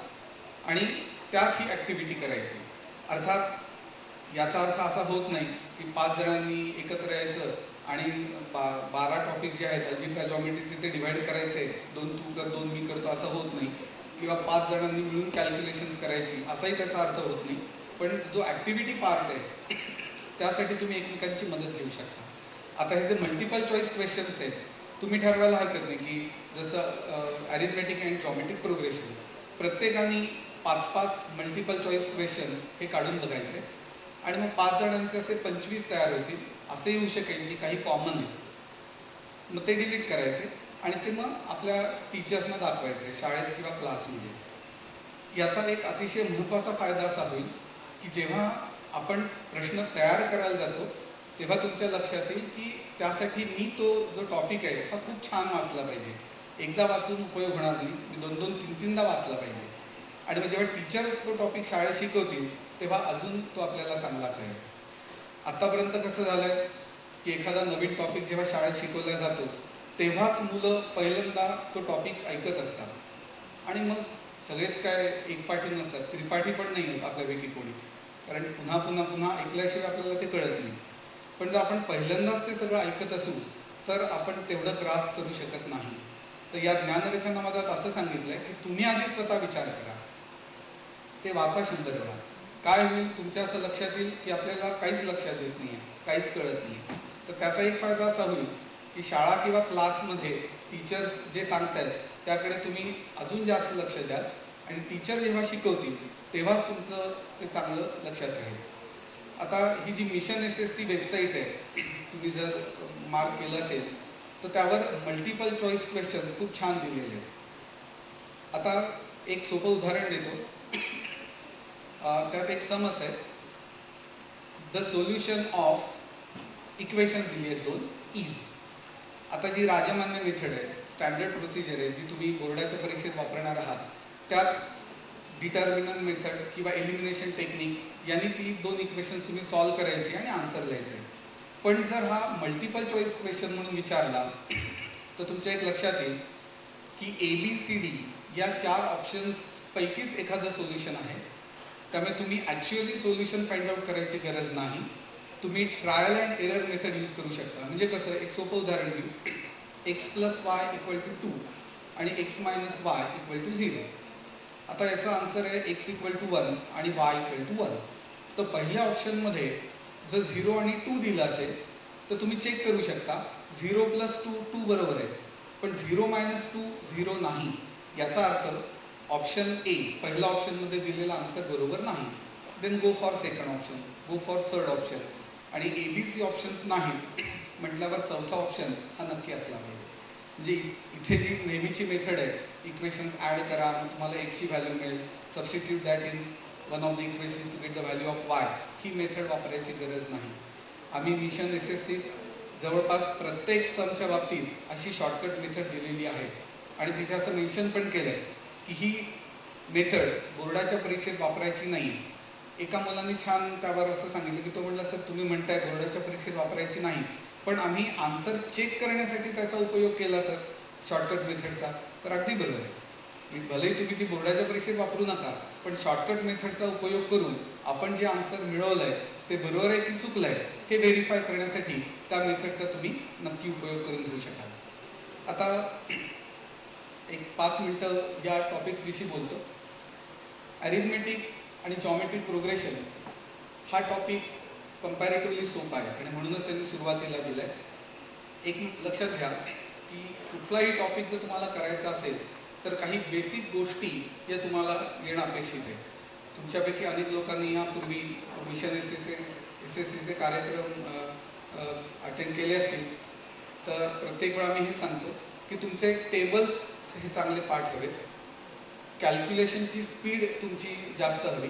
आणि त्यात ही ॲक्टिव्हिटी करायची. अर्थात याचा अर्थ असा होत नाही की 5 जणांनी एकत्र यायचं आणि 12 टॉपिक जे आहेत अल्जिब्रा जॉमेट्रीचे ते डिवाईड करायचे, 2 तू कर 2 मी करतो असं होत नाही, किंवा 5 जणांनी मिळून कॅल्क्युलेशन्स करायची असाही त्याचा अर्थ होत नाही. पण जो ॲक्टिव्हिटी पार्ट आहे त्यासाठी तुम्ही एकमेकांची मदत घेऊ शकता. आता हे जे मल्टिपल चॉईस क्वेश्चन्स आहेत तुम्ही ठरवायला हरकत नाही की जसं ॲरिथमेटिक अँड जॉमेट्रिक प्रोग्रेशन्स प्रत्येकाने 5-5 मल्टिपल चॉईस क्वेश्चन्स हे काढून बघायचे आणि मग 5 जणांचे असे 25 तयार होतील. असं येऊ शकेल की काही कॉमन आहे, मग ते डिलीट करायचे आणि ते मग आपल्या टीचर्सना दाखवायचे शाळेत किंवा क्लासमध्ये. याचा एक अतिशय महत्त्वाचा फायदा असा होईल की जेव्हा आपण प्रश्न तयार करायला जातो तेव्हा तुमच्या लक्षात येईल की त्यासाठी मी तो जो टॉपिक आहे हा खूप छान वाचला पाहिजे. एकदा वाचून उपयोग होणार नाही, मी 2-2, 3-3दा वाचला पाहिजे. आणि मग जेव्हा टीचर तो टॉपिक शाळेत शिकवतील तेव्हा अजून तो आपल्याला चांगला कळेल. आत्तापर्यंत कसं झालं आहे की एखादा नवीन टॉपिक जेव्हा शाळेत शिकवला जातो तेव्हाच मुलं पहिल्यांदा तो टॉपिक ऐकत असतात आणि मग सगळेच काय एकपाठी नसतात, त्रिपाठी पण नाही होत आपल्यापैकी कोणी, कारण पुन्हा पुन्हा पुन्हा ऐकल्याशिवाय आपल्याला ते कळत नाही. पण जर आपण पहिल्यांदाच ते सगळं ऐकत असू तर आपण तेवढं ग्रास्प करू शकत नाही. तर या ज्ञानरचनावादात असं सांगितलं आहे की तुम्ही आधी स्वतः विचार करा, ते वाचा 100 वेळा. काय होईल तुमच्या असं लक्षात येईल की आपल्याला काहीच लक्षात येत नाही आहे, काहीच कळत नाही. तर त्याचा एक फायदा असा होईल की शाळा किंवा क्लासमध्ये टीचर्स जे सांगत आहेत त्याकडे तुम्ही अजून जास्त लक्ष द्याल आणि टीचर जेव्हा शिकवतील तेव्हाच तुमचं ते चांगलं लक्षात राहील. आता ही जी मिशन SSC वेबसाईट आहे तुम्ही जर मार्क केलं असेल तर त्यावर मल्टिपल चॉईस क्वेश्चन्स खूप छान दिलेले आहेत. आता एक सोपं उदाहरण देतो. त्यात एक समस्या आहे, द सोल्युशन ऑफ इक्वेशन दिली आहेत 2 इज. आता जी राजमान्य मेथड आहे, स्टँडर्ड प्रोसिजर आहे जी तुम्ही बोर्डाच्या परीक्षेत वापरणार आहात, त्यात डिटर्मिनंट मेथड किंवा एलिमिनेशन टेक्निक यांनी ती 2 इक्वेशन्स तुम्ही सॉल्व्ह करायची आणि आन्सर लिहायचे. पण जर हा मल्टिपल चॉईस क्वेश्चन म्हणून विचारला तर तुमच्या एक लक्षात येईल की ABCD या 4 ऑप्शन्सपैकीच एखादं सोल्युशन आहे. त्यामुळे तुम्ही ॲक्च्युअली सोल्युशन फाइंड आउट करायची गरज नाही, तुम्ही trial and error method use करू शकता. म्हणजे कसं, एक सोपं उदाहरण घेऊ. x + y = 2 आणि x - y = 0. आता याचा आन्सर आहे x = 1 आणि y = 1. तर पहिल्या ऑप्शनमध्ये जर 0 आणि 2 दिलं असेल तर तुम्ही चेक करू शकता 0 + 2 2 बरोबर आहे, पण 0 - 2 0 नाही. याचा अर्थ ऑप्शन ए पहिल्या ऑप्शनमध्ये दिलेला आन्सर बरोबर नाही. Then go for second option, go for third option. आणि ABC ऑप्शन्स नाही म्हटल्यावर चौथा ऑप्शन हा नक्की असला पाहिजे. म्हणजे इथे जी नेहमीची मेथड आहे, इक्वेशन्स ॲड करा मग तुम्हाला एक्सची व्हॅल्यू मिळेल, substitute that in one of the equations to get the value of y, ही मेथड वापरायची गरज नाही. आम्ही मिशन SSC जवळपास प्रत्येक समच्या बाबतीत अशी शॉर्टकट मेथड दिलेली आहे आणि तिथे असं मेन्शन पण केलं आहे की ही मेथड बोर्डाच्या परीक्षेत वापरायची नाही. एका मुलांनी छान त्यावर असं सांगितलं की तो म्हटला, सर तुम्ही म्हणताय बोर्डाच्या परीक्षेत वापरायची नाही, पण आम्ही आन्सर चेक करण्यासाठी त्याचा उपयोग केला तर शॉर्टकट मेथडचा, तर अगदी बरोबर आहे. भलेही तुम्ही ती बोर्डाच्या परीक्षेत वापरू नका, पण शॉर्टकट मेथडचा उपयोग करून आपण जे आन्सर मिळवलं आहे ते बरोबर आहे की चुकलं आहे हे व्हेरीफाय करण्यासाठी त्या मेथडचा तुम्ही नक्की उपयोग करून घेऊ शकाल. आता एक 5 मिनटं या टॉपिक्सविषयी बोलतो. ॲरिथमेटिक आणि जॉमेट्रिक प्रोग्रेशन्स हा टॉपिक कंपॅरेटिव्हली सोपा आहे आणि म्हणूनच त्यांनी सुरुवातीला दिला आहे. एक लक्षात घ्या की कुठलाही टॉपिक जर तुम्हाला करायचा असेल तर काही बेसिक गोष्टी या तुम्हाला येणं अपेक्षित आहे. तुमच्यापैकी अनेक लोकांनी यापूर्वी मिशन एस एस सीचे कार्यक्रम अटेंड केले असतील तर प्रत्येक वेळा मी हे सांगतो की तुमचे टेबल्स हे चांगले पाठ हवेत, कॅल्क्युलेशनची स्पीड तुमची जास्त हवी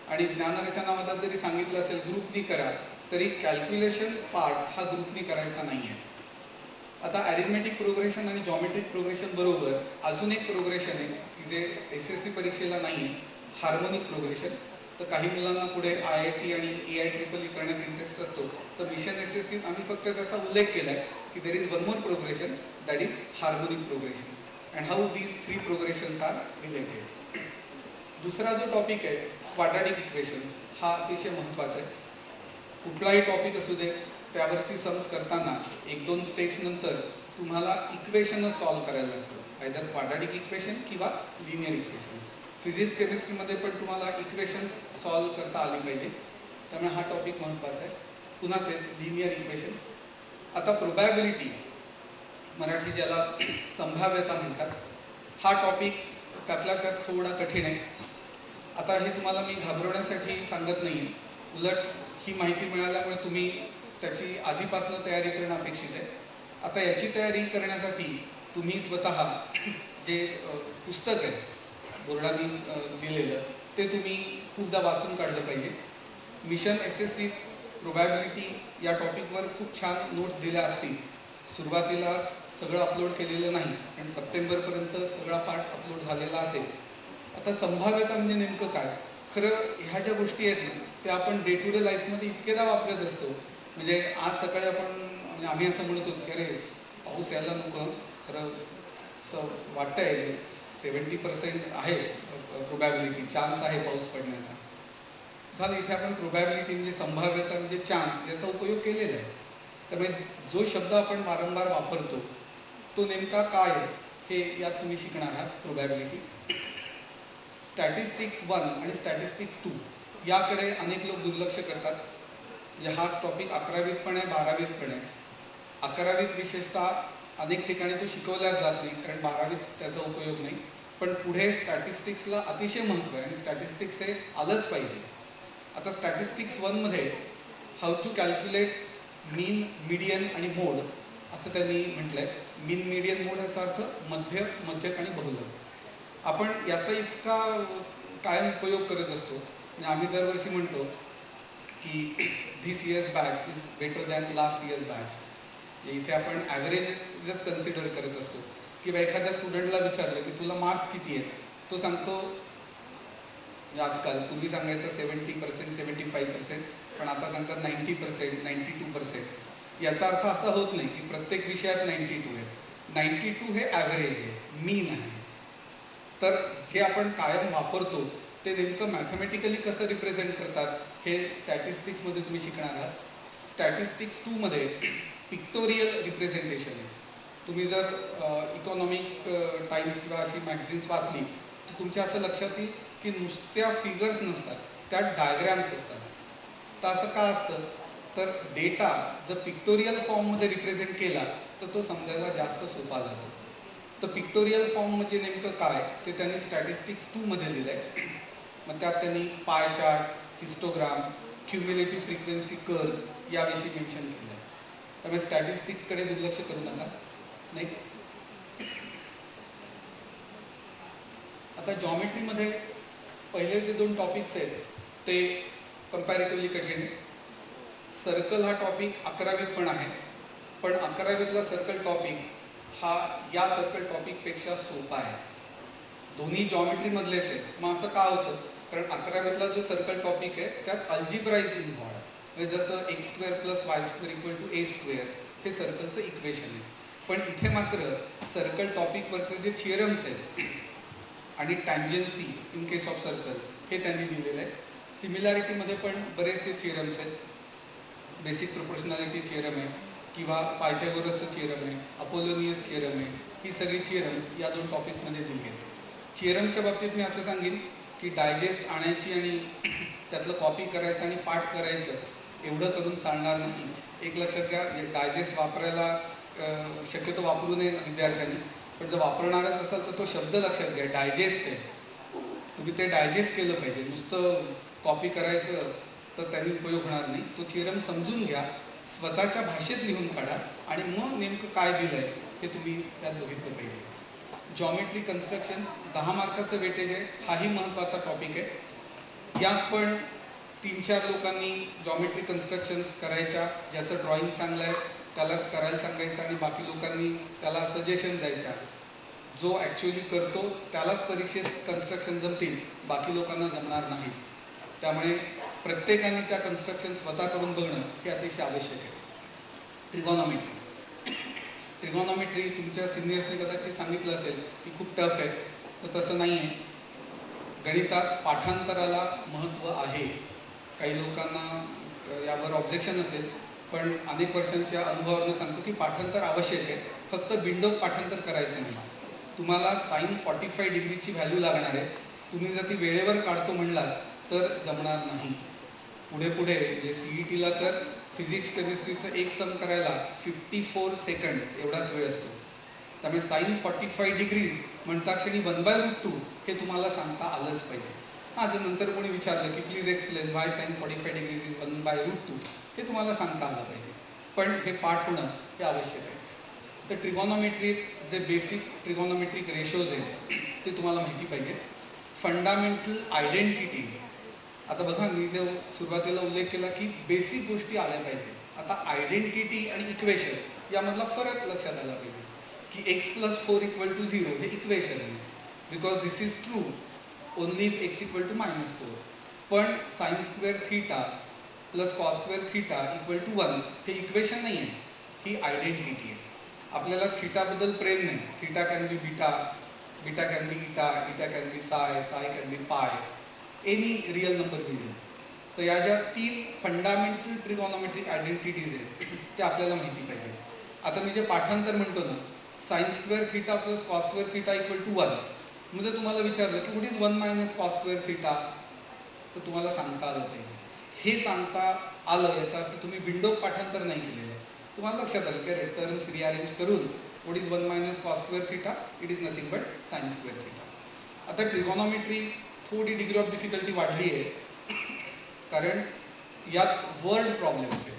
आणि ज्ञानरचनामध्ये जरी सांगितलं असेल ग्रुपनी करा तरी कॅल्क्युलेशन पार्ट हा ग्रुपनी करायचा नाही आहे. आता ॲरिथमेटिक प्रोग्रेशन आणि जॉमेट्रिक प्रोग्रेशन बरोबर अजून एक प्रोग्रेशन आहे की जे एस एस सी परीक्षेला नाही आहे, हार्मोनिक प्रोग्रेशन. तर काही मुलांना पुढे IIT आणि EIEEE करण्यात इंटरेस्ट असतो तर मिशन एस एस सीत आम्ही फक्त त्याचा उल्लेख केला आहे की there is one more progression that is harmonic progression and how these 3 progressions are related. दुसरा जो टॉपिक आहे क्वाड्रॅटिक इक्वेशन्स हा अतिशय महत्त्वाचा आहे. कुठलाही टॉपिक असू दे त्यावरची सम्स करताना 1-2 स्टेप्स नंतर तुम्हाला इक्वेशनच सॉल्व करायला लागतं, आयदर क्वाड्रॅटिक इक्वेशन किंवा लिनियर इक्वेशन्स. फिजिक्स केमिस्ट्रीमध्ये पण तुम्हाला इक्वेशन्स सॉल्व करता आली पाहिजे, त्यामुळे हा टॉपिक महत्त्वाचा आहे. पुन्हा तेच लिनियर इक्वेशन्स. आता प्रोबॅबिलिटी, मराठी ज्याला संभाव्यता म्हणतात, हा टॉपिक त्यातल्या त्यात थोडा कठीण आहे. आता हे तुम्हाला मी घाबरवण्यासाठी सांगत नाही आहे, उलट ही माहिती मिळाल्यामुळे तुम्ही त्याची आधीपासून तयारी करणं अपेक्षित आहे. आता याची तयारी करण्यासाठी तुम्ही स्वतः जे पुस्तक आहे बोर्डाने दिलेलं ते तुम्ही खूपदा वाचून काढलं पाहिजे. Mission S S C probability या टॉपिकवर खूप छान नोट्स दिल्या असतील. सुरुवातीला सगळं अपलोड केलेलं नाही पण सप्टेंबरपर्यंत सगळा पाठ अपलोड झालेला असेल. आता संभाव्यता म्हणजे नेमकं काय? खरं ह्या ज्या गोष्टी आहेत ना त्या आपण डे टू डे लाईफमध्ये इतकेदा वापरत असतो. म्हणजे आज सकाळी आपण आम्ही असं म्हणत होतो की अरे पाऊस यायला नको, खरं असं वाटतं आहे 70% आहे प्रोबॅबिलिटी, चान्स आहे पाऊस पडण्याचा. झालं इथे आपण प्रोबॅबिलिटी म्हणजे संभाव्यता म्हणजे चान्स याचा उपयोग केलेला आहे. त्यामुळे जो शब्द आपण वारंवार वापरतो तो नेमका काय आहे हे यात तुम्ही शिकणार आहात. प्रोबॅबिलिटी, स्टॅटिस्टिक्स 1 आणि स्टॅटिस्टिक्स 2 याकडे अनेक लोक दुर्लक्ष करतात. म्हणजे हाच टॉपिक 11वीत पण आहे 12वीत पण आहे. 11वीत विशेषतः अनेक ठिकाणी तो शिकवलाच जात नाही कारण 12वीत त्याचा उपयोग नाही, पण पुढे स्टॅटिस्टिक्सला अतिशय महत्त्व आहे आणि स्टॅटिस्टिक्स हे आलंच पाहिजे. आता स्टॅटिस्टिक्स 1मध्ये how to calculate mean, median आणि मोड असं त्यांनी म्हटलं आहे. मीन, मीडियन, मोड याचा अर्थ मध्य, मध्यक आणि बहुलक. आपण याचा इतका कायम उपयोग करत असतो. म्हणजे आम्ही दरवर्षी म्हणतो की this years batch is better than last years batch. इथे आपण ॲव्हरेजेसच कन्सिडर करत असतो. किंवा एखाद्या स्टुडंटला विचारलं की तुला मार्क्स किती आहेत, तो सांगतो आजकाल पूर्वी सांगायचं 70%, 75%, पण आता सांगतात 90%, 92%. याचा अर्थ असा होत नाही की प्रत्येक विषयात 92 आहे. 92 हे ॲव्हरेज आहे, मीन आहे. तर जे आपण कायम वापरतो ते नेमकं मॅथमॅटिकली कसं रिप्रेझेंट करतात हे स्टॅटिस्टिक्समध्ये तुम्ही शिकणार आहात. स्टॅटिस्टिक्स 2मध्ये पिक्टोरियल रिप्रेझेंटेशन आहे. तुम्ही जर इकॉनॉमिक टाइम्स किंवा अशी मॅगझिन्स वाचली तर तुमच्या असं लक्षात येईल की नुसत्या फिगर्स नसतात, त्यात डायग्रॅम्स असतात. तर असं का असतं तर डेटा जर पिक्टोरियल फॉर्ममध्ये रिप्रेझेंट केला तर तो समजायला जास्त सोपा जातो. तर पिक्टोरियल फॉर्म म्हणजे नेमकं काय ते त्यांनी स्टॅटिस्टिक्स 2मध्ये दिलं आहे. मग त्यात त्यांनी pie chart, histogram, cumulative frequency curves याविषयी मेन्शन केलं आहे. त्यामुळे स्टॅटिस्टिक्सकडे दुर्लक्ष करू नका. नेक्स्ट, आता जॉमेट्रीमध्ये पहिले जे 2 टॉपिक्स आहेत ते कंपॅरेटिव्हली कठीण आहे. सर्कल हा टॉपिक 11वीत पण आहे, पण 11वीतला सर्कल टॉपिक हा या सर्कल टॉपिकपेक्षा सोपा आहे. दोन्ही जॉमेट्रीमधलेच आहे. मग असं का होतं? कारण 11वीतला जो सर्कल टॉपिक आहे त्यात अल्जिब्रा इज इन्व्हॉल्व्ड. म्हणजे जसं x² + y² = a² हे सर्कलचं इक्वेशन आहे. पण इथे मात्र सर्कल टॉपिकवरचे जे थिअरम्स आहेत आणि टँजन्सी इन केस ऑफ सर्कल हे त्यांनी दिलेलं आहे. सिमिलॅरिटीमध्ये पण बरेचसे थिअरम्स आहेत. बेसिक प्रोपोर्शनॅलिटी थिअरम आहे किंवा पायथागोरसचं थिअरम आहे, अपोलोनियस थिअरम आहे, ही सगळी थिअरम्स या 2 टॉपिक्समध्ये दिली आहेत. थिअरमच्या बाबतीत मी असं सांगेन की डायजेस्ट आणायची आणि त्यातलं कॉपी करायचं आणि पाठ करायचं एवढं करून चालणार नाही. एक लक्षात घ्या, डायजेस्ट वापरायला शक्यतो वापरू नये विद्यार्थ्यांनी, पण जर वापरणारच असाल तर तो शब्द लक्षात घ्या, डायजेस्ट आहे. तुम्ही ते डायजेस्ट केलं पाहिजे. नुसतं कॉपी करायचं तर त्यांनी उपयोग होणार नाही. तो थिअरम समजून घ्या, स्वतःच्या भाषेत लिहून काढा आणि मग नेमकं काय दिलं आहे हे तुम्ही त्यात बघितलं पाहिजे. जॉमेट्री कन्स्ट्रक्शन्स 10 मार्काचं वेटेज आहे. हाही महत्त्वाचा टॉपिक आहे. यात पण 3-4 लोकांनी जॉमेट्री कन्स्ट्रक्शन्स करायच्या, ज्याचं ड्रॉइंग चांगलं आहे त्याला करायला सांगायचं आणि बाकी लोकांनी त्याला सजेशन द्यायच्या. जो ॲक्च्युअली करतो त्यालाच परीक्षेत कन्स्ट्रक्शन जमतील, बाकी लोकांना जमणार नाही. त्यामुळे प्रत्येकाने त्या कन्स्ट्रक्शन स्वतः करून बघणं हे अतिशय आवश्यक आहे. ट्रिगॉनॉमेट्री तुमच्या सिनियर्सने कदाचित सांगितलं असेल की खूप टफ आहे, तर तसं नाही आहे. गणितात पाठांतराला महत्त्व आहे. काही लोकांना यावर ऑब्जेक्शन असेल, पण अनेक वर्षांच्या अनुभवावरून सांगतो की पाठांतर आवश्यक आहे. फक्त बिंडोक पाठांतर करायचं नाही. तुम्हाला साइन 45 डिग्रीची व्हॅल्यू लागणार आहे. तुम्ही जर ती वेळेवर काढतो म्हणलात तर जमणार नाही. पुढे म्हणजे CETला तर फिजिक्स केमिस्ट्रीचं एक सम करायला 54 सेकंड्स एवढाच वेळ असतो. त्यामुळे साइन 45 डिग्रीज म्हणता क्षणी 1/√2 हे तुम्हाला सांगता आलंच पाहिजे. जर नंतर कोणी विचारलं की please explain why sine 45 degrees is 1/√2 हे तुम्हाला सांगता आलं पाहिजे. पण हे पाठ होणं हे आवश्यक आहे. तर ट्रिगॉनॉमेट्रीत जे बेसिक ट्रिगॉनॉमेट्रिक रेशोज आहेत ते तुम्हाला माहिती पाहिजे. फंडामेंटल आयडेंटिटीज, आता बघा मी जो सुरुवातीला उल्लेख केला की बेसिक गोष्टी आल्या पाहिजे. आता आयडेंटिटी आणि इक्वेशन यामधला फरक लक्षात आला पाहिजे की x+4 = 0 हे इक्वेशन आहे, because this is true only if x = -4. पण sin² θ + cos² θ = 1 हे इक्वेशन नाही आहे, ही आयडेंटिटी आहे. आपल्याला थीटाबद्दल प्रेम नाही. Theta can be beta, beta can be इटा, इटा कॅन बी साय, साय कॅन बी पाय, एनी रिअल नंबर व्हॅल्यू. तर या ज्या 3 फंडामेंटल ट्रिगॉनॉमेट्रिक आयडेंटिटीज आहेत त्या आपल्याला माहिती पाहिजे. आता मी जे पाठांतर म्हणतो ना, sin² θ + cos² θ = 1, म्हणजे तुम्हाला विचारलं की व्हॉट इज 1 - cos² θ, तर तुम्हाला सांगता आलं पाहिजे. हे सांगता आलं याचा अर्थ तुम्ही विंडोक पाठांतर नाही केलेलं. तुम्हाला लक्षात आलं की टर्म्स रिअरेंज करून what is 1 - cos² θ, it is nothing but sin² θ. आता ट्रिगॉनॉमेट्री थोडी डिग्री ऑफ डिफिकल्टी वाढली आहे कारण यात वर्ड प्रॉब्लेम्स आहेत.